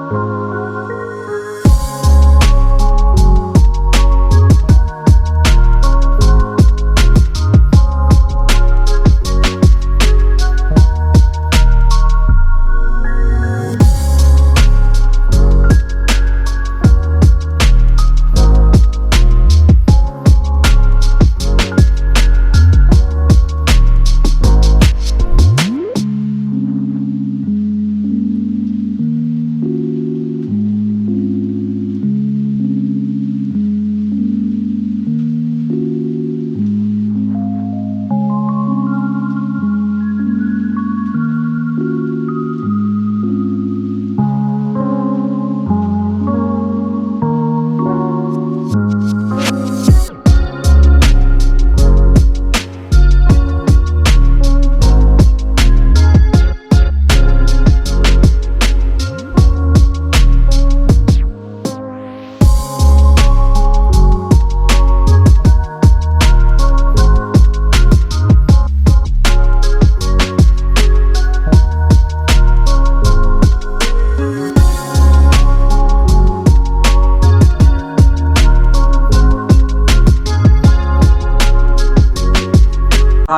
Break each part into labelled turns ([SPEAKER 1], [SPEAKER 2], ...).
[SPEAKER 1] Khan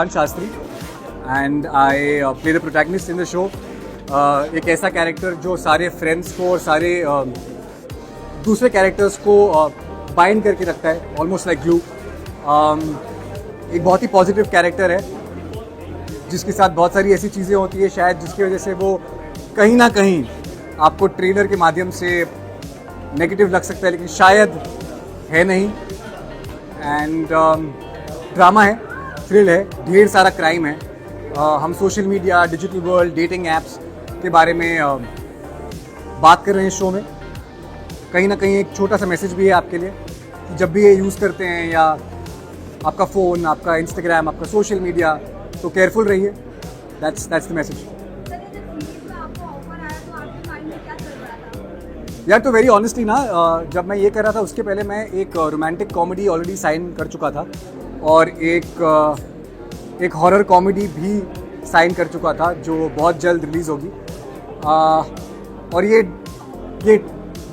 [SPEAKER 1] Shastri and I play the protagonist in the show. एक ऐसा character जो सारे फ्रेंड्स को और सारे दूसरे कैरेक्टर्स को बाइंड करके रखता है, ऑलमोस्ट लाइक ग्लू. एक बहुत ही पॉजिटिव कैरेक्टर है जिसके साथ बहुत सारी ऐसी चीज़ें होती है शायद जिसकी वजह से वो कहीं ना कहीं आपको ट्रेलर के माध्यम से नेगेटिव लग सकता है, लेकिन शायद है नहीं. एंड ड्रामा है, थ्रिल है, ढेर सारा क्राइम है. हम social media, digital world, dating apps के बारे में बात कर रहे हैं शो में. कहीं ना कहीं एक छोटा सा मैसेज भी है आपके लिए कि जब भी ये यूज़ करते हैं या आपका फ़ोन, आपका इंस्टाग्राम, आपका सोशल मीडिया, तो केयरफुल रहिए. That's the message. यार तो वेरी ऑनेस्टली ना, जब मैं ये कर रहा था उसके पहले मैं एक रोमांटिक कॉमेडी ऑलरेडी साइन कर चुका था और एक हॉरर कॉमेडी भी साइन कर चुका था जो बहुत जल्द रिलीज़ होगी. और ये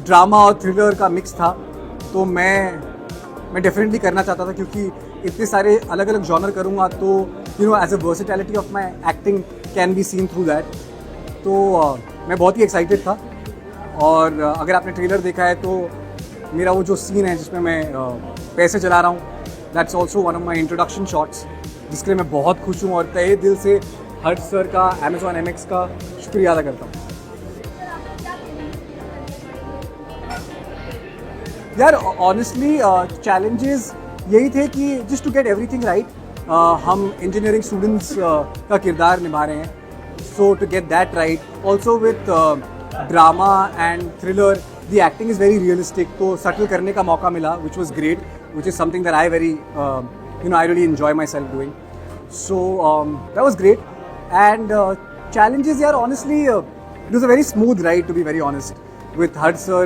[SPEAKER 1] ड्रामा और थ्रिलर का मिक्स था, तो मैं डेफिनेटली करना चाहता था क्योंकि इतने सारे अलग अलग जॉनर करूँगा तो you know as a versatility of my acting can be seen through that. तो मैं बहुत ही एक्साइटेड था. और अगर आपने ट्रेलर देखा है तो मेरा वो जो सीन है जिसमें मैं पैसे चला रहा हूँ, that's also one of my introduction shots, जिसके लिए मैं बहुत खुश हूँ और तहे दिल से हर्ष सर का, Amazon MX का शुक्रिया अदा करता हूँ. यार ऑनेस्टली चैलेंजेस यही थे कि just to get everything right. हम इंजीनियरिंग स्टूडेंट्स का किरदार निभा रहे हैं, so to get that right also with drama and thriller, the acting is very realistic, तो सटल करने का मौका मिला, which was great, which is something that I I really enjoy myself doing. So that was great. And challenges, yeah, honestly, it was a very smooth ride, to be very honest, with Harsh sir,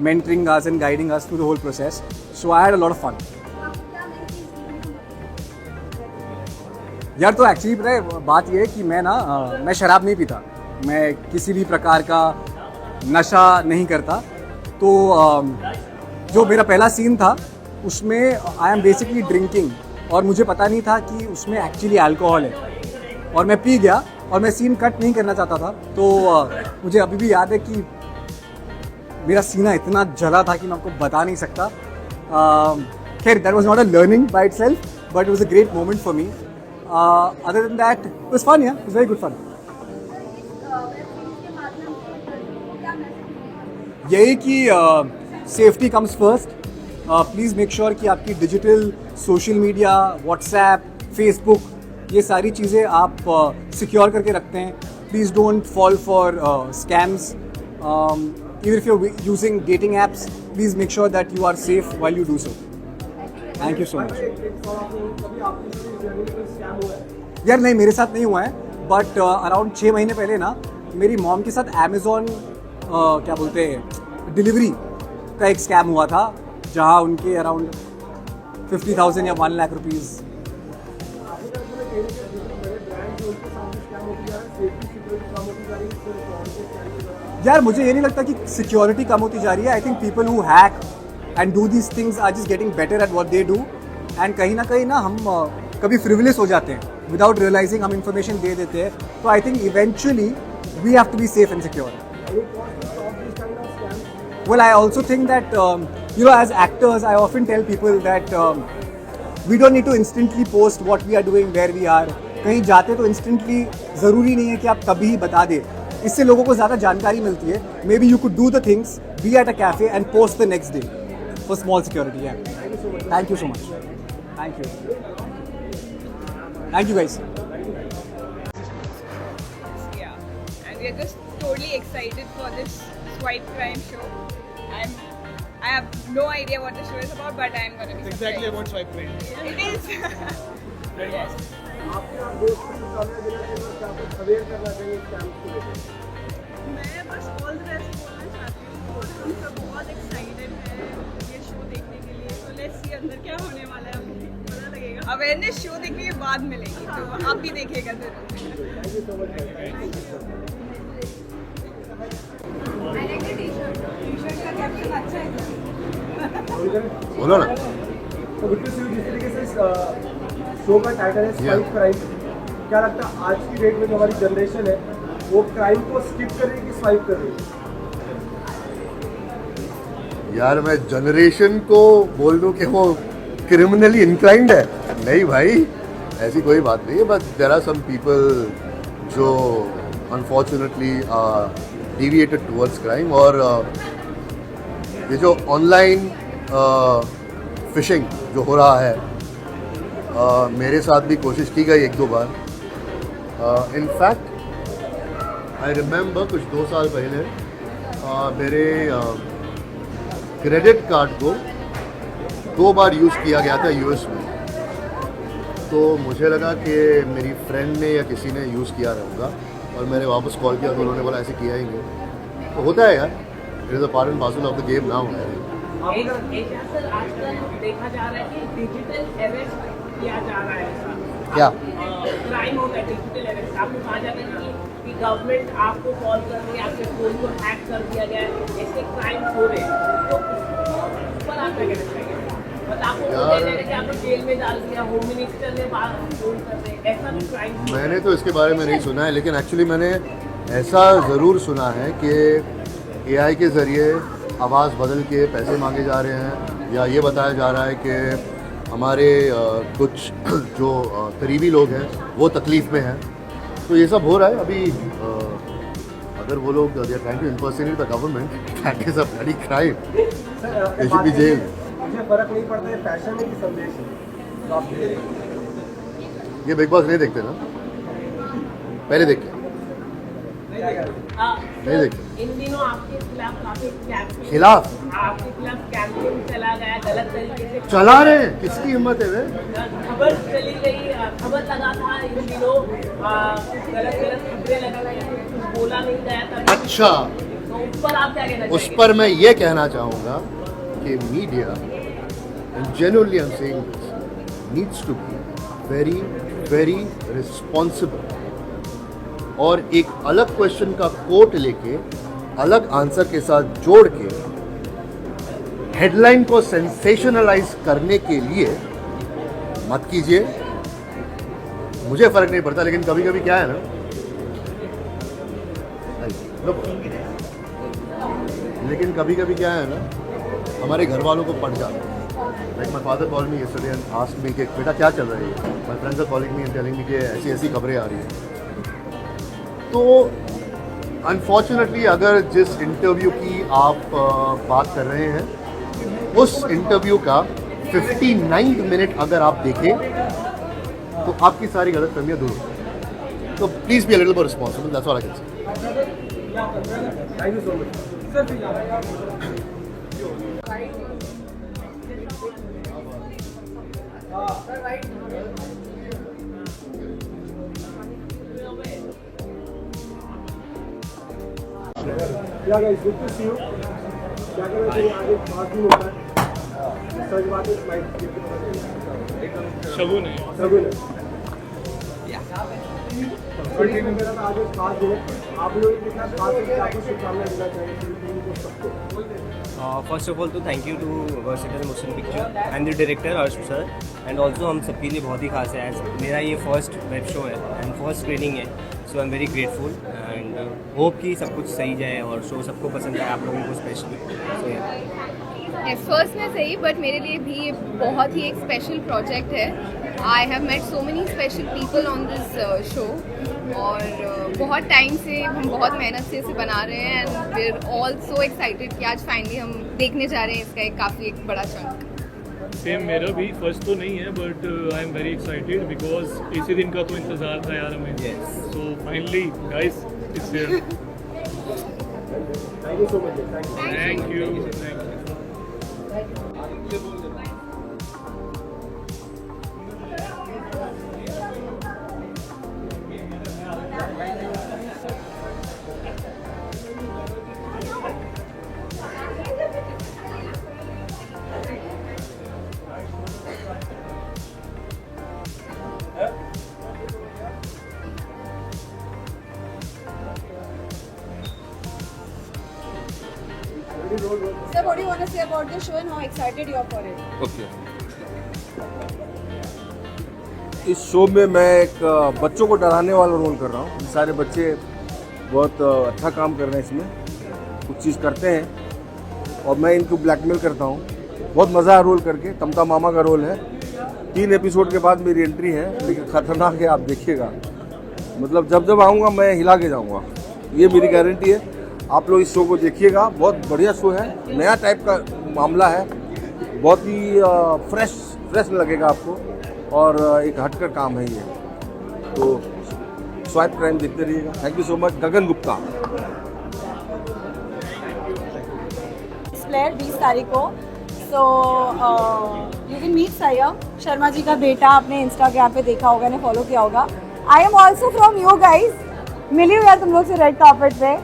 [SPEAKER 1] mentoring us and guiding us through the whole process. So I had a lot of fun. यार तो actually पता है बात ये है कि मैं शराब नहीं पीता, मैं किसी भी प्रकार का नशा नहीं करता. तो जो मेरा पहला सीन था उसमें आई एम बेसिकली ड्रिंकिंग और मुझे पता नहीं था कि उसमें एक्चुअली अल्कोहल है और मैं पी गया और मैं सीन कट नहीं करना चाहता था. तो मुझे अभी भी याद है कि मेरा सीना इतना जला था कि मैं आपको बता नहीं सकता. खैर that was not a learning by itself but it was a great moment for me. Other than that it was fun. It was very good fun. यही कि safety comes first. Please make sure कि आपकी digital, social media, WhatsApp, Facebook, ये सारी चीज़ें आप secure करके रखते हैं. Please don't fall for scams. Even if you are using dating apps, please make sure that you are safe while you do so. Thank you so much. यार नहीं, मेरे साथ नहीं हुआ है, बट अराउंड 6 महीने पहले ना मेरी मॉम के साथ Amazon क्या बोलते हैं डिलीवरी का एक स्कैम हुआ था, जहाँ उनके अराउंड 50,000 या 1 लाख रुपीज़. यार मुझे ये नहीं लगता कि सिक्योरिटी कम होती जा रही है. I think people who hack and do these things are just getting better at what they do. And कहीं ना हम कभी फ्रिवलेस हो जाते हैं विदाउट रियलाइजिंग. हम इंफॉर्मेशन दे देते हैं. तो I think eventually we have to be safe and secure. Well, I also think that, as actors, I often tell people that we don't need to instantly post what we are doing, where we are. कहीं जाते तो instantly ज़रूरी नहीं है कि आप तभी बता दें. इससे लोगों को ज़्यादा जानकारी मिलती है. Maybe you could do the things, be at a cafe and post the next day for small security. Yeah. Thank you so much. Thank you. Thank you guys.
[SPEAKER 2] Yeah, and we are just totally excited for this Swipe Crime show. I have no idea what the show is about, but I'm going to be
[SPEAKER 3] Exactly
[SPEAKER 2] surprised.
[SPEAKER 3] about swipe crime.
[SPEAKER 2] It is.
[SPEAKER 3] Very
[SPEAKER 2] Yes.
[SPEAKER 4] मैं बस all the best बोलना चाहती हूँ. हम सब बहुत excited हैं ये शो देखने के लिए. तो लेट्स सी अंदर क्या होने वाला है, अभी पता लगेगा.
[SPEAKER 2] अवेयरनेस शो देखने के बाद मिलेगी, तो आप भी देखिएगा जरूर. टी-शर्ट का कैप्शन अच्छा है.
[SPEAKER 5] बोलो ना.
[SPEAKER 1] तो गुड टू सी यू. जिस तरीके से शो का टाइटल है स्वाइप क्राइम, क्या लगता है आज की डेट में जो हमारी जनरेशन है वो क्राइम को स्किप कर रही है कि स्वाइप कर रही है?
[SPEAKER 5] यार मैं जनरेशन को बोल दूं कि वो क्रिमिनली इंक्लाइंड है. नहीं भाई, ऐसी कोई बात नहीं है. But there are some people जो अनफॉर्चुनेटली डिविएटेड टुवर्ड्स क्राइम. और ये जो ऑनलाइन फिशिंग जो हो रहा है, मेरे साथ भी कोशिश की गई 1-2 बार. इनफैक्ट आई रिमेंबर कुछ 2 साल पहले मेरे क्रेडिट कार्ड को 2 बार यूज़ किया गया था यूएस में. तो मुझे लगा कि मेरी फ्रेंड ने या किसी ने यूज़ किया रहेगा, और मैंने वापस कॉल किया तो उन्होंने बोला ऐसे किया ही नहीं. तो होता है यार, it is a part and parcel of the game now.
[SPEAKER 6] Sir आजकल देखा जा रहा है कि डिजिटल अरेस्ट किया जा रहा है.
[SPEAKER 5] क्या
[SPEAKER 6] क्राइम होता है डिजिटल अरेस्ट. आपको कहा जाता है कि गवर्नमेंट आपको कॉल कर रही है, आपके फोन को हैक कर दिया गया है, ऐसे क्राइम हो रहे हैं. तो उस पर आप क्या कहना चाहेंगे? बट आपको बोला जाएगा कि आपको जेल में डाल दिया, होम मिनिस्टर ने बात फोन कर रहे, ऐसा भी क्राइम.
[SPEAKER 5] मैंने तो इसके बारे में नहीं सुना है, लेकिन एक्चुअली मैंने ऐसा ज़रूर सुना है कि एआई के ज़रिए आवाज़ बदल के पैसे मांगे जा रहे हैं, या ये बताया जा रहा है कि हमारे कुछ जो करीबी लोग हैं वो तकलीफ़ में हैं. तो ये सब हो रहा है अभी. अगर वो लोग they are trying to impersonate the government, that is a bloody crime. They should be jail.
[SPEAKER 1] मुझे फर्क नहीं पड़ता है फैशन में कि संदेश है.
[SPEAKER 5] ये बिग बॉस नहीं देखते ना? पहले देखते नहीं देखते.
[SPEAKER 6] इन दिनों आपके खिलाफ काफी कैंपेन,
[SPEAKER 5] खिलाफ
[SPEAKER 6] आपके खिलाफ कैंपेन चला गया गलत तरीके से.
[SPEAKER 5] चला रहे हैं, किसकी हिम्मत है वे?
[SPEAKER 6] खबर चली गई, खबर लगा था इन दिनों, गलत खबरें लगा गई, कुछ बोला नहीं गया था.
[SPEAKER 5] अच्छा,
[SPEAKER 6] तो उस पर आप क्या कहना
[SPEAKER 5] उस
[SPEAKER 6] चाहेंगे?
[SPEAKER 5] पर मैं ये कहना चाहूँगा कि media, and genuinely I am saying this, needs to be very very responsible. और एक अलग क्वेश्चन का कोट लेके अलग आंसर के साथ जोड़ के हेडलाइन को सेंसेशनलाइज करने के लिए मत कीजिए. मुझे फर्क नहीं पड़ता, लेकिन कभी कभी क्या है ना, लेकिन कभी कभी क्या है ना, हमारे घर वालों को पड़ जाता है. Like my father call me yesterday and asked me कि बेटा क्या चल रहा है. My friends are calling me and telling me कि ऐसी ऐसी खबरें आ रही हैं. तो अनफॉर्चुनेटली अगर जिस इंटरव्यू की आप बात कर रहे हैं, उस इंटरव्यू का 59 मिनट अगर आप देखें तो आपकी सारी गलतफहमियां दूर हो. तो please be a little more responsible. That's all I can say.
[SPEAKER 1] Thank you so much. Yeah guys, good to see you. क्या कहना चाहिए? आगे 5 दिन होता है. सच बात है, स्लाइड
[SPEAKER 3] शगुन है.
[SPEAKER 1] सगुन है. मेरा तो आगे 5 दिन है.
[SPEAKER 7] आप लोग कितना खास है कि आपको शुभकामनाएं देना चाहिए सबको?
[SPEAKER 8] फर्स्ट ऑफ ऑल तो thank you to versatile motion picture and the director Harsh sir, and also हम सबके लिए बहुत ही खास है एज मेरा ये फर्स्ट वेब शो है एंड फर्स्ट स्क्रीनिंग है, so I am very grateful and hope कि सब कुछ सही जाए और शो सबको पसंद आए, आप लोगों को स्पेशली। सो
[SPEAKER 2] फर्स्ट में सही, बट मेरे लिए भी ये बहुत ही एक स्पेशल प्रोजेक्ट है। I have met so many special people on this show और बहुत टाइम से हम बहुत मेहनत से इसे बना रहे हैं and we are all so excited कि आज फाइनली हम देखने जा रहे हैं इसका एक काफ़ी एक बड़ा चंक।
[SPEAKER 3] सेम मेरा भी फर्स्ट तो नहीं है but I am very excited because इसी दिन का तो इंतज़ार था यार हमें। So finally guys it's here.
[SPEAKER 7] Thank you so much.
[SPEAKER 3] Thank you.
[SPEAKER 4] Sir, what do you want to say about the show and how excited you are for it?
[SPEAKER 9] Okay, इस show में मैं एक बच्चों को डराने वाला रोल कर रहा हूँ। सारे बच्चे बहुत अच्छा काम कर रहे हैं इसमें, कुछ चीज़ करते हैं और मैं इनको ब्लैकमेल करता हूँ। बहुत मज़ा है रोल करके। तमता मामा का रोल है। 3 एपिसोड के बाद मेरी एंट्री है, लेकिन ख़तरनाक है, आप देखिएगा। मतलब जब जब आऊँगा मैं हिला के जाऊँगा, ये मेरी गारंटी है। आप लोग इस शो को देखिएगा, बहुत बढ़िया शो है, नया टाइप का मामला है, बहुत ही फ्रेश लगेगा आपको और एक हटकर काम है ये। तो स्वाइप क्राइम देखते रहिएगा। Thank you so much. Gagan Gupta.
[SPEAKER 4] फ्लेयर 20 तारीख को, so you can meet Sayam Sharma ji का बेटा। आपने इंस्टाग्राम पे देखा होगा, ने फॉलो किया होगा। I am also from you guys, मिली हुई है तुम लोग से रेड कार्पेट पे।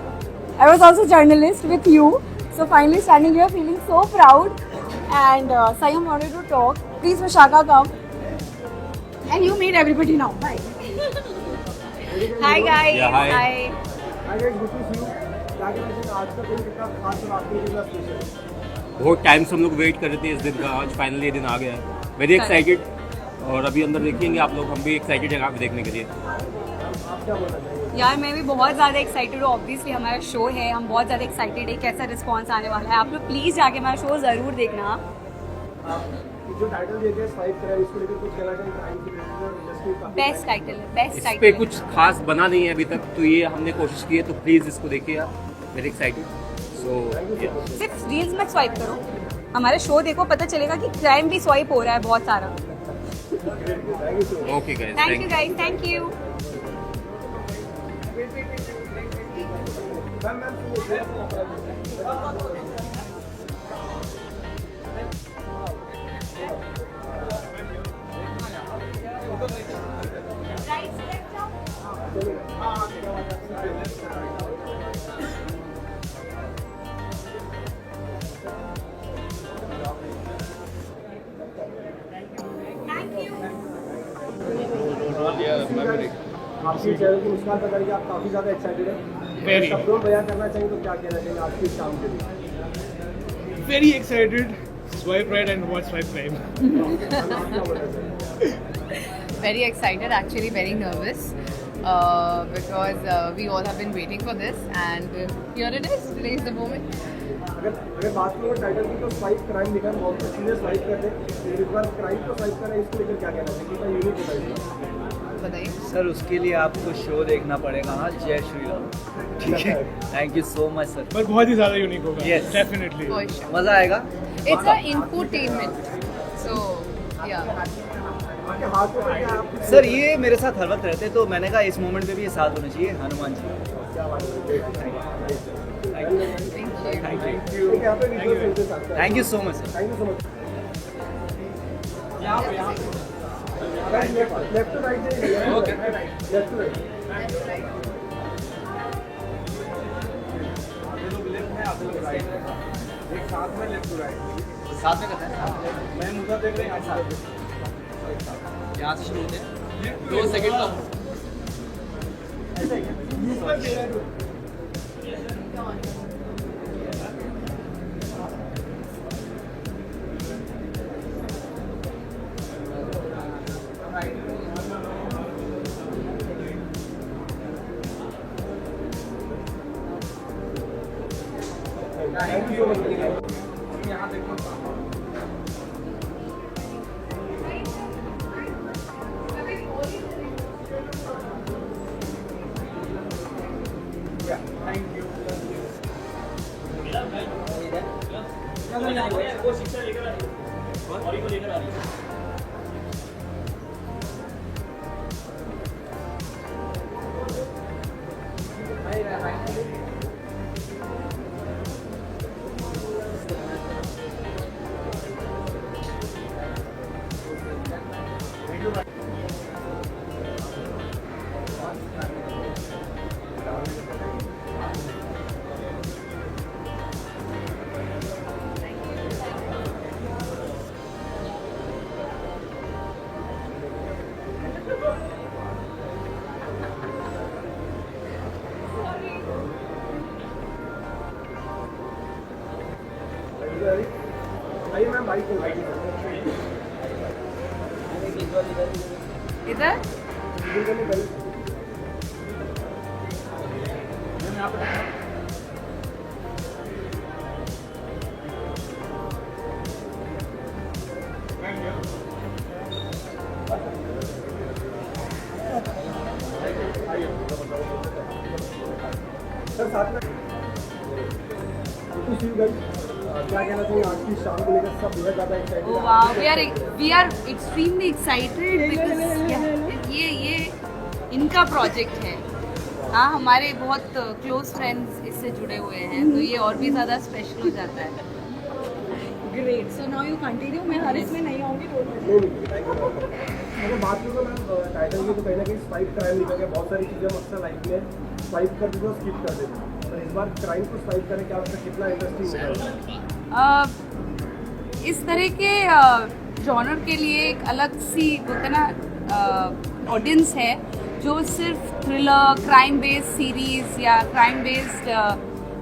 [SPEAKER 4] I was also journalist with you, so finally standing here feeling so proud. And Sayam wanted to talk. Please, Vishaka, come. And you meet everybody now. Bye.
[SPEAKER 2] Hi guys.
[SPEAKER 8] Yeah, hi.
[SPEAKER 2] Hi.
[SPEAKER 7] Hi guys, good to see you. क्या कहना चाहिए आज का दिन कितना खास और आपके लिए कितना स्पेशल है?
[SPEAKER 8] बहुत टाइम से हम लोग वेट कर रहे थे इस दिन का, आज फाइनली ये दिन आ गया है। वेरी एक्साइटेड, और अभी अंदर देखेंगे आप लोग, हम भी एक्साइटेड हैं आप देखने के लिए।
[SPEAKER 7] आप क्या बोलना चाहिए?
[SPEAKER 10] यार मैं भी बहुत ज़्यादा एक्साइटेड हूँ। ऑब्वियसली हमारा शो है, हम बहुत ज़्यादा एक्साइटेड है कैसा रिस्पांस आने वाला है। आप लोग प्लीज़ जाके हमारा शो ज़रूर देखना।
[SPEAKER 7] आप जो टाइटल दिए थे स्वाइप क्राइम, इसको लेकर कुछ कहना चाहिए? क्राइम की इंडस्ट्री का
[SPEAKER 10] बेस्ट टाइटल है, बेस्ट
[SPEAKER 8] इस
[SPEAKER 10] टाइटल
[SPEAKER 8] पे
[SPEAKER 10] है।
[SPEAKER 8] कुछ खास बना नहीं है अभी तक, तो ये हमने कोशिश की है, तो प्लीज़ इसको देखिए आप। Very excited. सो
[SPEAKER 10] सिर्फ रील्स मत स्वाइप करो, हमारा शो देखो, पता चलेगा कि क्राइम भी स्वाइप हो रहा है बहुत सारा।
[SPEAKER 8] Okay guys,
[SPEAKER 10] thank you guys, thank you.
[SPEAKER 7] आपकी चैनल की मुस्कान पता है कि आप काफ़ी ज़्यादा एक्साइटेड हैं।
[SPEAKER 3] Very.
[SPEAKER 7] शब्दों में बयान करना चाहिए तो क्या कहना चाहिए आज के काम के लिए?
[SPEAKER 3] Very excited. Swipe right and watch swipe crime.
[SPEAKER 7] आप क्या बोलना चाहिए?
[SPEAKER 2] Very excited, actually very nervous because we all have been waiting for this and here it is, today is the moment.
[SPEAKER 7] अगर बात करो टाइटल की तो स्वाइप क्राइम लिखा है, बहुत सीरियस स्वाइप कर रहे हैं। इस बार क्राइम तो स्वाइप कर रहे हैं, इसको लेकर क्या कहना चाहिए? कितना यूनिक होता है?
[SPEAKER 2] बताइए।
[SPEAKER 11] सर उसके लिए आपको शो देखना पड़ेगा। हाँ, जय श्री राम। ठीक है, thank you so much sir.
[SPEAKER 3] पर बहुत ही ज़्यादा यूनिक होगा।
[SPEAKER 11] Yes.
[SPEAKER 3] डेफिनेटली।
[SPEAKER 2] For sure.
[SPEAKER 11] मज़ा आएगा।
[SPEAKER 2] It's an infotainment. So, yeah.
[SPEAKER 7] आपके हाथ में क्या है? आप
[SPEAKER 11] सर ये मेरे साथ हर वक्त रहते, तो मैंने कहा इस मोमेंट पे भी ये साथ होना चाहिए। हनुमान जी,
[SPEAKER 7] क्या बात है?
[SPEAKER 2] Thank you.
[SPEAKER 11] थैंक यू,
[SPEAKER 7] यहाँ पे वीडियो फिल्म के साथ
[SPEAKER 11] thank you so much sir.
[SPEAKER 7] Thank you so much. Left to right जाइए। Okay, left to right. एक साथ में लेफ्ट टू राइट,
[SPEAKER 11] साथ में करते हैं।
[SPEAKER 7] मैं मुद्दा देख रहे हैं
[SPEAKER 11] यहाँ से शुरू होते हैं। 2 सेकंड का
[SPEAKER 7] ऐसा ही है। Thank you so much. यहाँ देखो आइए मैम, बाइक को
[SPEAKER 2] इधर
[SPEAKER 7] सर साथ में क्या कहना चाहिए आज की शाम को लेकर? सब बहुत ज़्यादा excited
[SPEAKER 10] Oh wow, we are extremely excited because ये इनका प्रोजेक्ट है। हाँ, हमारे बहुत क्लोज फ्रेंड्स इससे जुड़े हुए हैं, तो ये और भी ज़्यादा स्पेशल हो जाता है।
[SPEAKER 4] Great, so now you continue. मैं हर इसमें नहीं आऊँगी।
[SPEAKER 7] अगर बात करूँ मैम टाइटल की, तो कहीं ना कहीं स्वाइप क्राइम लिखा गया। बहुत सारी चीज़ें हम अक्सर लाइफ में स्वाइप कर देते और स्किप कर देते हैं, पर इस बार क्राइम को स्वाइप करें, क्या मतलब कितना इंटरेस्टिंग होगा?
[SPEAKER 10] इस तरह के जॉनर के लिए एक अलग सी होता ना ऑडियंस है जो सिर्फ थ्रिलर, क्राइम बेस्ड सीरीज या क्राइम बेस्ड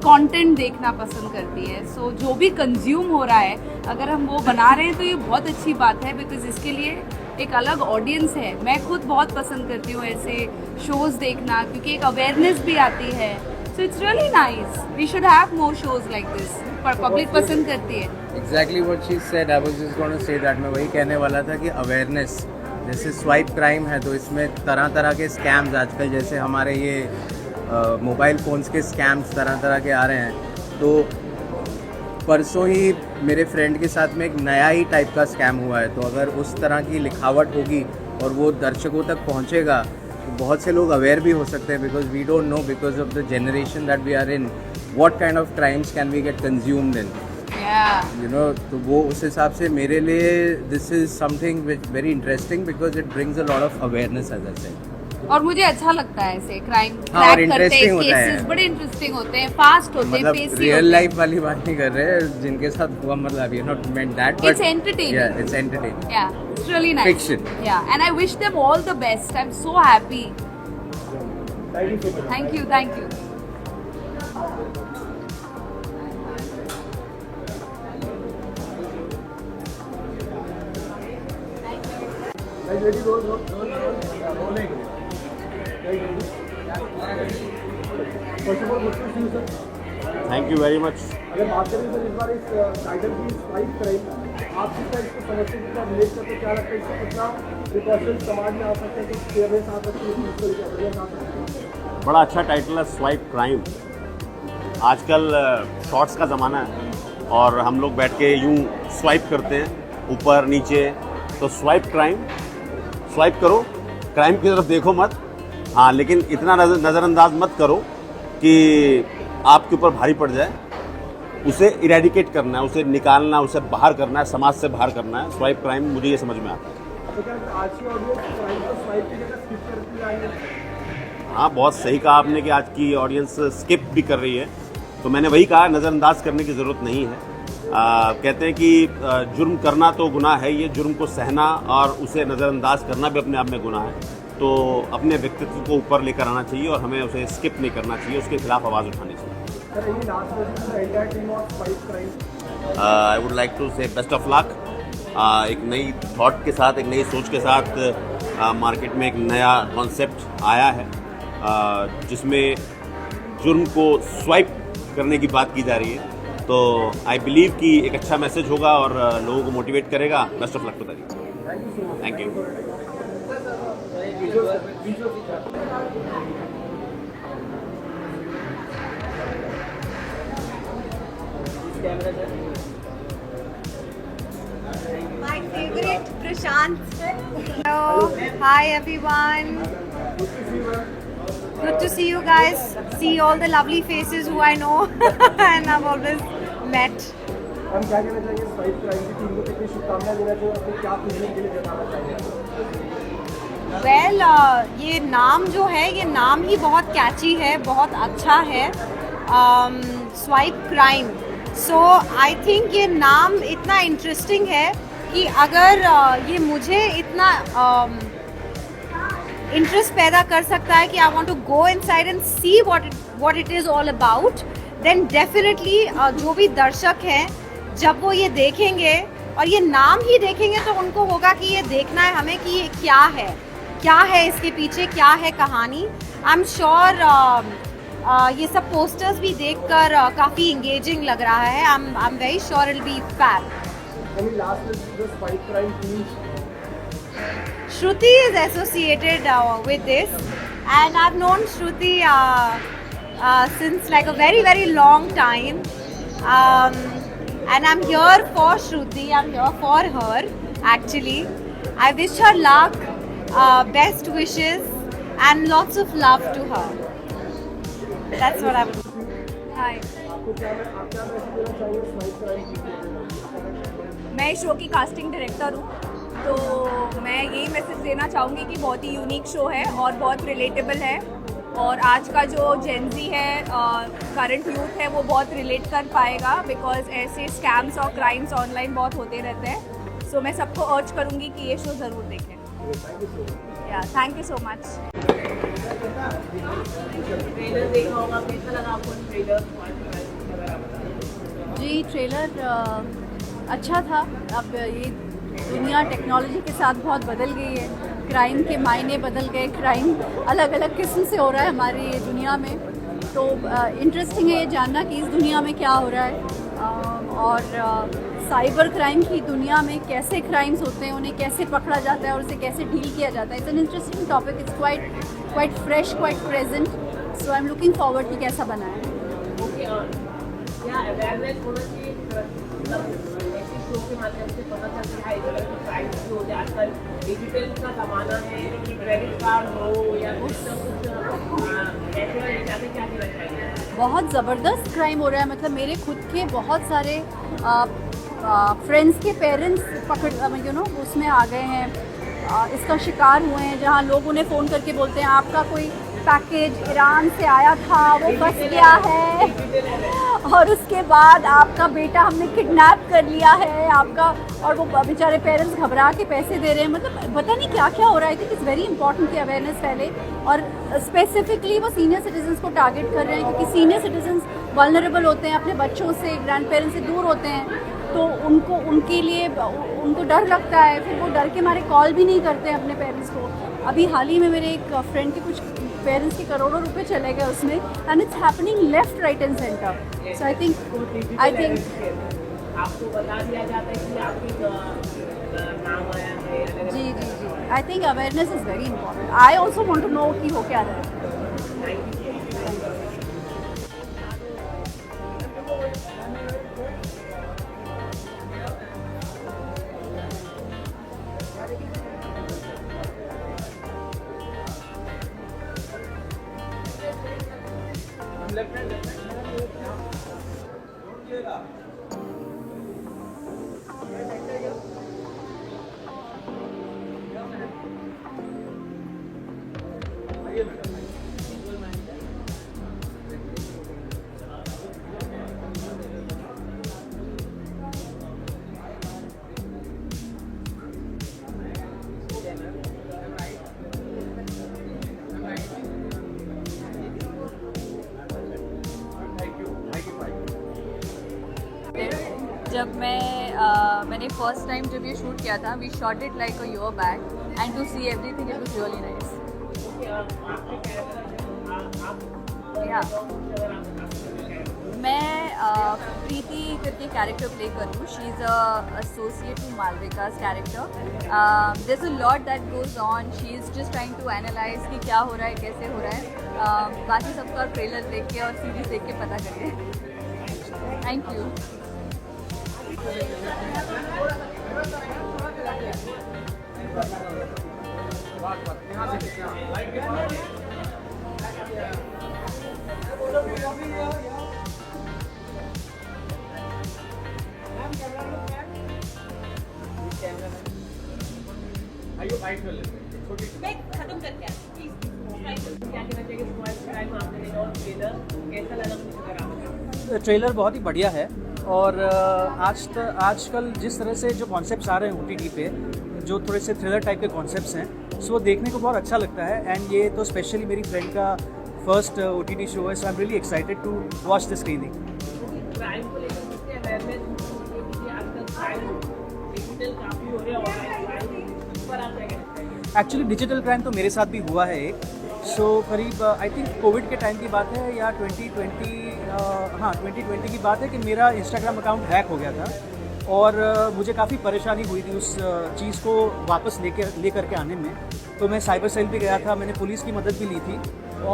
[SPEAKER 10] कंटेंट देखना पसंद करती है। सो जो भी कंज्यूम हो रहा है, अगर हम वो बना रहे हैं तो ये बहुत अच्छी बात है, बिकॉज इसके लिए एक अलग ऑडियंस है। मैं खुद बहुत पसंद करती हूँ ऐसे शोज देखना, क्योंकि एक अवेयरनेस भी आती है। So it's really nice, we should have more shows like this, पर पब्लिक पसंद करती है।
[SPEAKER 8] Exactly what she said, I was just going to say that. मैं वही कहने वाला था कि अवेयरनेस, जैसे स्वाइप क्राइम है तो इसमें तरह तरह के स्कैम्स आजकल, जैसे हमारे ये मोबाइल फ़ोन्स के स्कैम्स तरह तरह के आ रहे हैं। तो परसों ही मेरे फ्रेंड के साथ में एक नया ही टाइप का स्कैम हुआ है, तो अगर उस तरह की लिखावट होगी और वो दर्शकों तक पहुंचेगा तो बहुत से लोग अवेयर भी हो सकते हैं, because we don't know, because of the generation that we are in, what kind of crimes can we get consumed in, you know. तो वो उस हिसाब से मेरे लिए this is something very interesting, because it brings a lot of awareness as I said.
[SPEAKER 10] और मुझे अच्छा लगता है ऐसे क्राइम
[SPEAKER 8] हाँ, और
[SPEAKER 10] क्रैक करते
[SPEAKER 8] interesting
[SPEAKER 10] हैं,
[SPEAKER 8] होता है।
[SPEAKER 10] केसेस बड़े इंटरेस्टिंग होते हैं, फास्ट होते हैं,
[SPEAKER 8] मतलब
[SPEAKER 10] पेसी
[SPEAKER 8] रियल
[SPEAKER 10] होते
[SPEAKER 8] लाइफ वाली बात नहीं कर रहे हैं जिनके साथ हुआ, मतलब you not meant that, but
[SPEAKER 10] It's entertaining.
[SPEAKER 8] yeah, it's entertaining.
[SPEAKER 10] Yeah, it's really nice.
[SPEAKER 8] Fiction.
[SPEAKER 10] Yeah, and I wish them all the best. I'm so happy.
[SPEAKER 7] Thank you so much.
[SPEAKER 10] Thank you, thank you.
[SPEAKER 7] Ready roll rolling. First of all good to see you sir.
[SPEAKER 9] Thank you very much.
[SPEAKER 7] अगर बात करें sir इस बार इस title की swipe crime, आप किस type को समझते हैं, कितना रिलेट करते हैं, क्या लगता है इससे कितना प्रिकॉशन समाज में आ सकते हैं, कुछ फेयरनेस आ सकती है, कुछ अवेयरनेस आ सकती है?
[SPEAKER 12] बड़ा अच्छा टाइटल है, स्वाइप क्राइम। आजकल शॉर्ट्स का ज़माना है और हम लोग बैठ के यूं स्वाइप करते हैं ऊपर नीचे, तो स्वाइप क्राइम, स्वाइप करो, क्राइम की तरफ देखो मत। हाँ, लेकिन इतना नज़रअंदाज मत करो कि आपके ऊपर भारी पड़ जाए। उसे इरेडिकेट करना है, उसे निकालना, उसे बाहर करना है, समाज से बाहर करना है। स्वाइप क्राइम, मुझे ये समझ में आता है।
[SPEAKER 7] तो क्या आज की ऑडियंस क्राइम को स्वाइप की जगह स्किप करती आई है?
[SPEAKER 12] हाँ, बहुत सही कहा आपने कि आज की ऑडियंस स्किप भी कर रही है, तो मैंने वही कहा, नज़रअंदाज करने की ज़रूरत नहीं है। कहते हैं कि जुर्म करना तो गुनाह है, ये जुर्म को सहना और उसे नज़रअंदाज करना भी अपने आप में गुनाह है। तो अपने व्यक्तित्व को ऊपर लेकर आना चाहिए और हमें उसे स्किप नहीं करना चाहिए, उसके खिलाफ आवाज़ उठानी चाहिए। आई वुड लाइक टू से बेस्ट ऑफ लक। एक नई थॉट के साथ, एक नई सोच के साथ मार्केट में एक नया कॉन्सेप्ट आया है, जिसमें जुर्म को स्वाइप करने की बात की जा रही है। तो आई बिलीव कि एक अच्छा मैसेज होगा और लोगों को मोटिवेट करेगा. Best of luck to that. Thank you.
[SPEAKER 2] My favorite Prashant. Hello, hi everyone. Good to see you guys. See all the lovely faces who I know and I've always met.
[SPEAKER 7] हम क्या कहना चाहेंगे swipe crime की team को कितनी शुभकामनाएं देना चाहिए, अपने क्या फीलिंग के लिए जताना चाहिए?
[SPEAKER 4] वेल ये नाम जो है, ये नाम ही बहुत कैची है, बहुत अच्छा है, swipe crime. So I think ये नाम इतना इंटरेस्टिंग है कि अगर ये मुझे इतना इंटरेस्ट पैदा कर सकता है कि I want to go inside and see what it is all about, then definitely जो भी दर्शक हैं जब वो ये देखेंगे और ये नाम ही देखेंगे तो उनको होगा कि ये देखना है हमें कि ये क्या है इसके पीछे, क्या है कहानी. आई एम श्योर ये सब पोस्टर्स भी देखकर काफ़ी इंगेजिंग लग रहा है. I am very sure it will be fab.
[SPEAKER 7] Any last words to the Swipe Crime team?
[SPEAKER 4] Shruti is associated with this, and I've known Shruti since like a very, very long time. And I'm here for Shruti, I'm here for her actually. I wish her luck, best wishes, and lots of love to her. That's what I would do. Hi.
[SPEAKER 7] आपको क्या आप क्या message देना चाहेंगे swipe Crime team को?
[SPEAKER 10] मैं इस show की कास्टिंग डायरेक्टर हूँ, तो मैं यही मैसेज देना चाहूँगी कि बहुत ही यूनिक शो है और बहुत रिलेटेबल है, और आज का जो जेनजी है, करंट यूथ है, वो बहुत रिलेट कर पाएगा, बिकॉज ऐसे स्कैम्स और क्राइम्स ऑनलाइन बहुत होते रहते हैं. सो मैं सबको अर्ज करूँगी कि ये शो ज़रूर देखें. या thank you so much.
[SPEAKER 6] Trailer देखा होगा, कैसा लगा आपको ट्रेलर?
[SPEAKER 10] जी, ट्रेलर अच्छा था. अब ये दुनिया टेक्नोलॉजी के साथ बहुत बदल गई है, क्राइम के मायने बदल गए, क्राइम अलग अलग किस्म से हो रहा है हमारी ये दुनिया में. तो इंटरेस्टिंग है ये जानना कि इस दुनिया में क्या हो रहा है, और साइबर क्राइम की दुनिया में कैसे क्राइम्स होते हैं, उन्हें कैसे पकड़ा जाता है और उसे कैसे डील किया जाता है. It's an interesting topic. It's quite fresh, quite present. So I am looking forward कि कैसा बना है.
[SPEAKER 6] ओके, क्या अवेयरनेस होना चाहिए, मतलब ऐसे शो के माध्यम से पता चलता है इस तरह की क्राइम्स जो होते हैं आजकल, डिजिटल का ज़माना है, क्रेडिट कार्ड हो या कुछ ना कुछ ऐसे जाके क्या कहना चाहिए?
[SPEAKER 10] बहुत ज़बरदस्त क्राइम हो रहा है. मतलब मेरे खुद के बहुत सारे फ्रेंड्स के पेरेंट्स उसमें आ गए हैं, इसका शिकार हुए हैं, जहाँ लोग उन्हें फ़ोन करके बोलते हैं आपका कोई पैकेज ईरान से आया था, वो फंस गया है, और उसके बाद आपका बेटा हमने किडनैप कर लिया है आपका, और वो बेचारे पेरेंट्स घबरा के पैसे दे रहे हैं. मतलब पता नहीं क्या क्या हो रहा है. I think it's very important कि अवेयरनेस फैले, और स्पेसिफिकली वो सीनियर सिटीजन्स को टारगेट कर रहे हैं, क्योंकि सीनियर सिटीजन्स वल्नरेबल होते हैं, अपने बच्चों से, ग्रैंड पेरेंट्स से दूर होते हैं, तो उनके लिए उनको डर लगता है, फिर वो डर के मारे कॉल भी नहीं करते हैं अपने पेरेंट्स को. अभी हाल ही में मेरे एक फ्रेंड के कुछ पेरेंट्स के करोड़ों रुपए चले गए उसमें, and it's happening left, right and centre. So I think
[SPEAKER 6] आपको बता दिया जाता है कि आपकी नाम आया है.
[SPEAKER 10] जी. I think awareness is very important. I also want to know कि हो क्या रहा है.
[SPEAKER 13] जब मैंने फर्स्ट टाइम जब ये शूट किया था, we shot it like a year back, and to see everything it was really nice. मैं प्रीति करके कैरेक्टर प्ले कर रही हूँ. She is a associate to Malvika's character. There's a lot that goes on. She is just trying to analyze कि क्या हो रहा है, कैसे हो रहा है. बाकी सबका ट्रेलर देख के और सीरीज देख के पता करिए. Thank you.
[SPEAKER 6] मैं खत्म करके क्या कहना चाहिए फर्स्ट टाइम आपने देखा और ट्रेलर कैसा लगा मुझे जरा बताओ.
[SPEAKER 14] ट्रेलर बहुत ही बढ़िया है और आजकल जिस तरह से जो कॉन्सेप्ट्स आ रहे हैं OTT पे, जो थोड़े से थ्रिलर टाइप के कॉन्सेप्ट्स हैं, सो वो देखने को बहुत अच्छा लगता है. एंड ये तो स्पेशली मेरी फ्रेंड का फर्स्ट OTT शो है, so I am really excited to watch the screening.
[SPEAKER 6] Crime को लेकर कितने अवेयरनेस आजकल क्राइम डिजिटल काफ़ी हो रहे हैं ऑनलाइन क्राइम पर आप क्या कहना चाहिए.
[SPEAKER 14] एक्चुअली डिजिटल क्राइम तो मेरे साथ भी हुआ है एक. सो करीब आई थिंक कोविड के टाइम की बात है या 2020 की बात है कि मेरा इंस्टाग्राम अकाउंट हैक हो गया था और मुझे काफ़ी परेशानी हुई थी उस चीज़ को वापस लेकर के आने में. तो मैं साइबर सेल भी गया था, मैंने पुलिस की मदद भी ली थी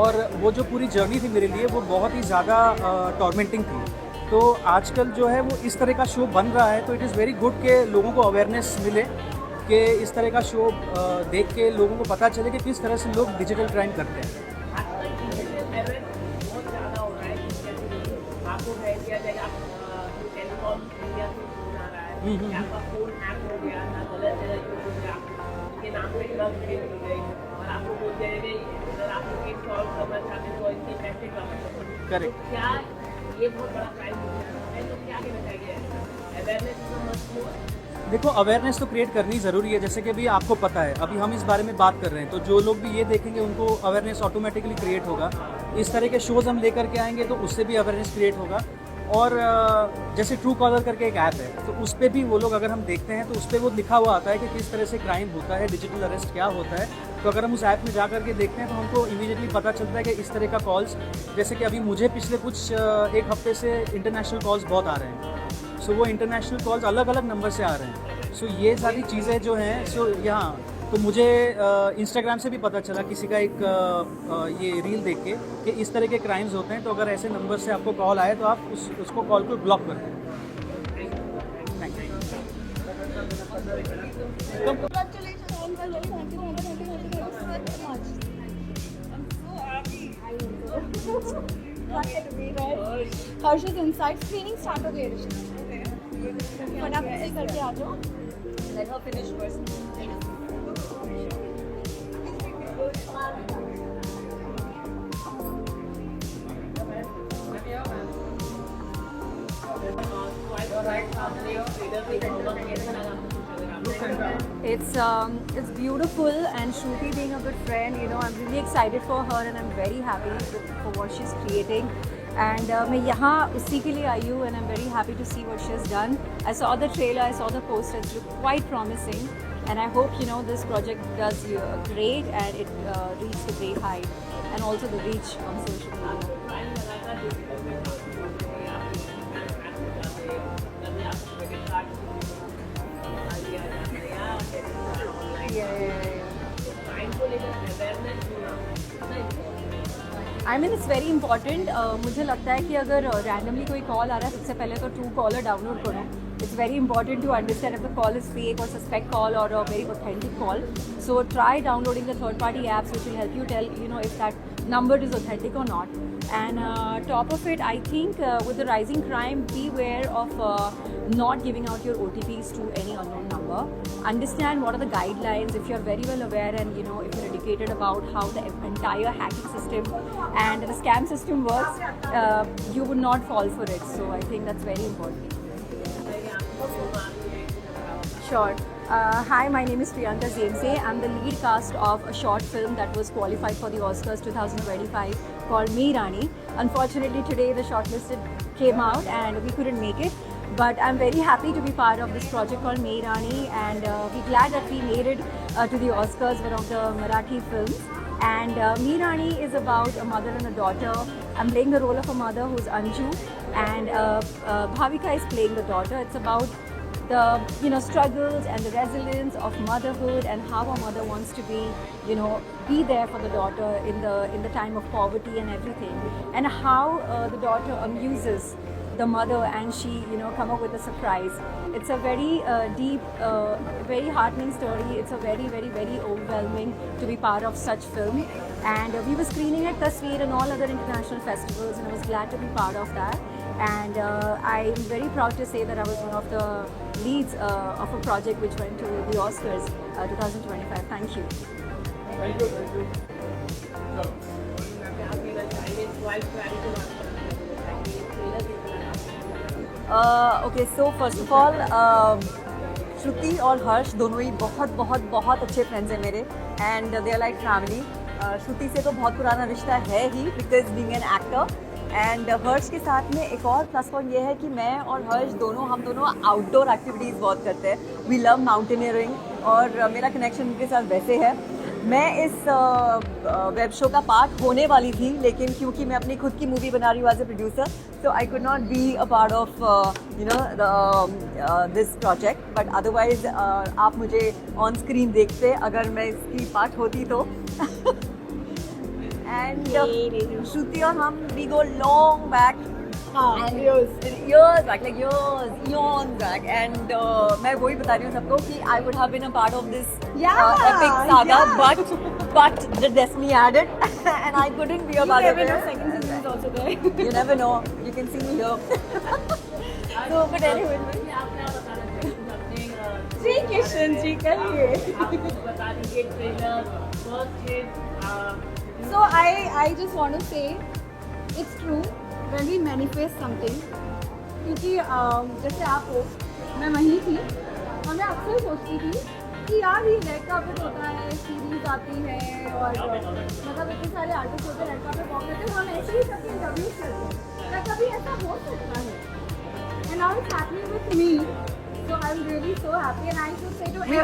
[SPEAKER 14] और वो जो पूरी जर्नी थी मेरे लिए वो बहुत ही ज़्यादा टॉर्मेंटिंग थी. तो आजकल जो है वो इस तरह का शो बन रहा है, तो इट इज़ वेरी गुड कि लोगों को अवेयरनेस मिले कि इस तरह का शो देख के लोगों को पता चले कि किस तरह से लोग डिजिटल क्राइम करते हैं.
[SPEAKER 6] आजकल डिजिटल अवेयरनेस बहुत ज़्यादा हो रहा है कि आपको भेज दिया जाएगा टेलीकॉम इंडिया से फोन आ रहा है कि आपका फोन हैक हो गया था, गलत जगह यूज हो गया, आपके नाम पे ड्रग भेज दी गई और आपको बोल दिया गया कि अगर आप केस सॉल्व करना चाहते हैं तो इसके पैसे कम करो.
[SPEAKER 14] करेक्ट.
[SPEAKER 6] क्या ये बहुत बड़ा क्राइम हो गया है, तो क्या कहना चाहिए अवेयरनेस तो मस्ट हो.
[SPEAKER 14] देखो, अवेयरनेस तो क्रिएट करनी ज़रूरी है. जैसे कि अभी आपको पता है, अभी हम इस बारे में बात कर रहे हैं, तो जो लोग भी ये देखेंगे उनको अवेयरनेस ऑटोमेटिकली क्रिएट होगा. इस तरह के शोज़ हम लेकर के आएंगे तो उससे भी अवेयरनेस क्रिएट होगा. और जैसे ट्रू कॉलर करके एक ऐप है, तो उस पर भी वो लोग अगर हम देखते हैं तो उस पर वो लिखा हुआ आता है कि किस तरह से क्राइम होता है, डिजिटल अरेस्ट क्या होता है. तो अगर हम उस ऐप में जा करके देखते हैं तो हमको इमीडिएटली पता चलता है कि इस तरह का कॉल्स, जैसे कि अभी मुझे पिछले कुछ एक हफ्ते से इंटरनेशनल कॉल्स बहुत आ रहे हैं. सो वो इंटरनेशनल कॉल्स अलग अलग नंबर से आ रहे हैं. सो ये सारी चीज़ें जो हैं, सो यहाँ तो मुझे इंस्टाग्राम से भी पता चला किसी का एक ये रील देख के कि इस तरह के क्राइम्स होते हैं. तो अगर ऐसे नंबर से आपको कॉल आए तो आप उसको कॉल को ब्लॉक कर दें.
[SPEAKER 4] हर्षद इनसाइड स्क्रीनिंग स्टार्ट हो गई है. फटाफट से करके आ जाओ.
[SPEAKER 13] Let her finish first.
[SPEAKER 4] It's beautiful, and Shruti being a good friend, you know, I'm really excited for her and I'm very happy for what she's creating. And मैं यहाँ उसी के लिए आई हूँ, and I'm very happy to see what she has done. I saw the trailer, I saw the poster, it looked quite promising, and I hope, you know, this project does great and it reaches a great height, and also the reach on social media. I mean it's very important. मुझे लगता है कि अगर randomly कोई call आ रहा है, सबसे पहले तो ट्रू कॉलर डाउनलोड करो. It's very important to understand if the call is fake or suspect call or a very authentic call. So try downloading the third-party apps which will help you tell, you know, if that number is authentic or not. And top of it, I think with the rising crime, beware of not giving out your OTPs to any unknown number. Understand what are the guidelines. If you're very well aware and, you know, if you're educated about how the entire hacking system and the scam system works, you would not fall for it. So I think that's very important. Sure. Hi, my name is Priyanka Zemse. I'm the lead cast of a short film that was qualified for the Oscars 2025 called Meerani. Unfortunately, today the shortlisted came out and we couldn't make it. But I'm very happy to be part of this project called Meerani, and we're glad that we made it to the Oscars, one of the Marathi films.
[SPEAKER 15] And Meerani is about a mother and a daughter. I'm playing the role of a mother who's Anju, and Bhavika is playing the daughter. It's about the struggles and the resilience of motherhood and how a mother wants to be there for the daughter in the time of poverty and everything, and how the daughter amuses the mother and she come up with a surprise. It's a very deep, very heartening story. It's a very, very, very overwhelming to be part of such film. And we were screening at Tasveer and all other international festivals, and I was glad to be part of that. And I'm very proud to say that I was one of the leads of a project which went to the Oscars 2025. Thank you.
[SPEAKER 7] Thank you. Thank you.
[SPEAKER 15] Okay, so first of all, श्रुति और हर्ष दोनों ही बहुत बहुत बहुत अच्छे friends हैं मेरे, and they are like family. Shruti से तो बहुत पुराना रिश्ता है ही, because being an actor. And Harsh के साथ में एक और प्लस पॉइंट ये है कि मैं और हर्ष हम दोनों आउटडोर एक्टिविटीज़ बहुत करते हैं. वी लव माउंटेनियरिंग, और मेरा कनेक्शन उनके साथ वैसे है. मैं इस वेब शो का पार्ट होने वाली थी, लेकिन क्योंकि मैं अपनी खुद की मूवी बना रही हूँ as a producer, so I could not be a part of this project. But otherwise आप मुझे on screen देखते अगर मैं इसकी पार्ट होती तो. And Shruti और हम we go long back. And years back, like years back. And मैं वही बता रही हूँ सबको कि I would have been a part of this epic saga, but the destiny added, and I couldn't be a part of it.
[SPEAKER 4] You never know, second season is also there.
[SPEAKER 15] You never know. You can see me here. So, but anyway.
[SPEAKER 4] जी किशन जी करिए. So I just want to say it's true when we manifest something. क्योंकि जैसे आप हो, मैं वहीं थी और मैं अक्सर सोचती थी कि यार ये रेड कार्पेट होता है, सीरीज आती है और मतलब इतने सारे आर्टिस्ट होते हैं रेड कार्पेट वॉक करते हैं, हम ऐसे ही सबके इंटरव्यूज करते हैं. क्या कभी ऐसा हो सकता है? And now it's happening with me. So I'm really so happy, and I should say to everybody,
[SPEAKER 15] we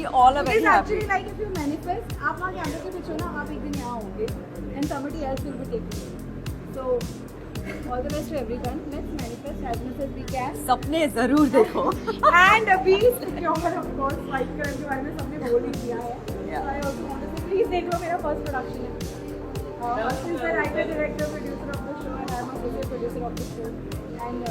[SPEAKER 15] all are very
[SPEAKER 4] it's
[SPEAKER 15] happy.
[SPEAKER 4] actually like if you manifest, आप वहाँ कैमरे के पीछे ना, आप एक दिन यहाँ होंगे, and somebody else will be taking you. So all the best to everyone. Let's manifest as much as we can.
[SPEAKER 15] सपने जरूर देखो.
[SPEAKER 4] And be secure, of course. Fight करने के बारे में सबने बोल ही दिया है. So I also want to say, please देख लो, मेरा first production है. First is the writer, director, producer of the show, and I'm a associate producer of the show. And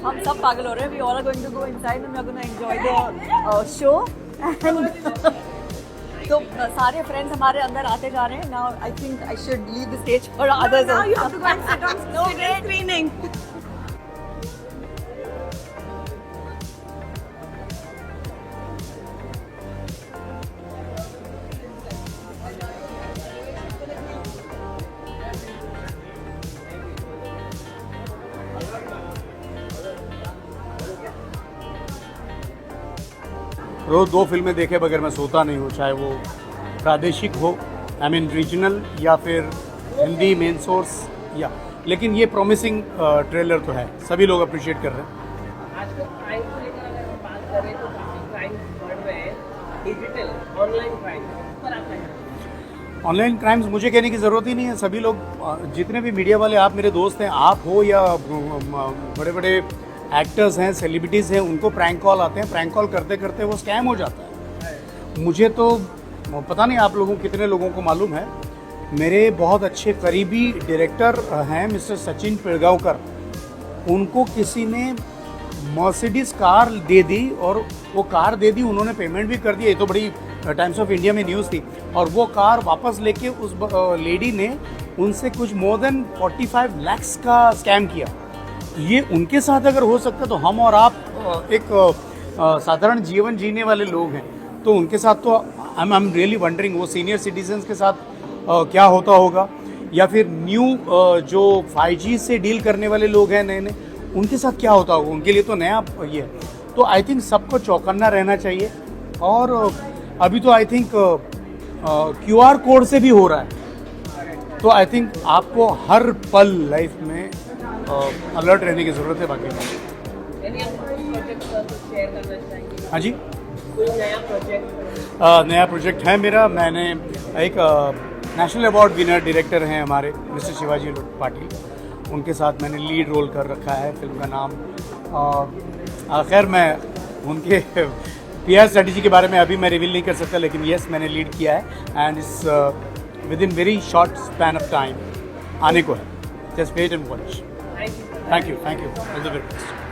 [SPEAKER 15] हम सब पागल हो रहे हैं. We all are going to go inside and we are going to enjoy the show. And तो सारे friends हमारे अंदर आते जा रहे हैं. Now I think I should leave the stage for others.
[SPEAKER 4] Now you have to go and sit on screening.
[SPEAKER 16] रोज़ 2 फिल्में देखे बगैर मैं सोता नहीं हूँ, चाहे वो प्रादेशिक हो, आई मीन रीजनल, या फिर हिंदी मेन सोर्स, या लेकिन ये प्रॉमिसिंग ट्रेलर तो है, सभी लोग अप्रिशिएट कर रहे हैं.
[SPEAKER 6] आजकल क्राइम को लेकर अगर हम बात करें तो काफ़ी क्राइम बढ़ रहे हैं, डिजिटल ऑनलाइन क्राइम पर आपका क्या?
[SPEAKER 16] ऑनलाइन क्राइम्स मुझे कहने की ज़रूरत ही नहीं है. सभी लोग, जितने भी मीडिया वाले, आप मेरे दोस्त हैं, आप हो या बड़े बड़े एक्टर्स हैं, सेलिब्रिटीज़ हैं, उनको प्रैंक कॉल आते हैं. प्रैंक कॉल करते करते वो स्कैम हो जाता है. मुझे तो पता नहीं आप लोगों कितने लोगों को मालूम है, मेरे बहुत अच्छे करीबी डायरेक्टर हैं मिस्टर सचिन पिलगांवकर, उनको किसी ने मर्सिडीज़ कार दे दी, और वो कार दे दी, उन्होंने पेमेंट भी कर दिया. ये तो बड़ी टाइम्स ऑफ इंडिया में न्यूज़ थी. और वो कार वापस लेके उस लेडी ने उनसे कुछ मोर देन 45 लाख का स्कैम किया. ये उनके साथ अगर हो सकता है तो हम और आप एक साधारण जीवन जीने वाले लोग हैं, तो उनके साथ तो आई एम रियली वंडरिंग वो सीनियर सिटीजन्स के साथ क्या होता होगा, या फिर न्यू जो 5G से डील करने वाले लोग हैं नए नए, उनके साथ क्या होता होगा. उनके लिए तो नया ये है. तो आई थिंक सबको चौकन्ना रहना चाहिए. और अभी तो आई थिंक QR कोड से भी हो रहा है, तो आई थिंक आपको हर पल लाइफ में अलर्ट रहने की ज़रूरत है. बाकी हाँ जी,
[SPEAKER 6] कोई नया प्रोजेक्ट?
[SPEAKER 16] नया प्रोजेक्ट है मेरा। मैंने एक नेशनल अवार्ड विनर डायरेक्टर हैं हमारे मिस्टर शिवाजी पाटिल, उनके साथ मैंने लीड रोल कर रखा है। फिल्म का नाम खैर मैं उनके PR स्ट्रेटजी के बारे में अभी मैं रिवील नहीं कर सकता, लेकिन यस मैंने लीड किया है and is within very short span of time आने को है। Just wait and watch. Thank you all the very best.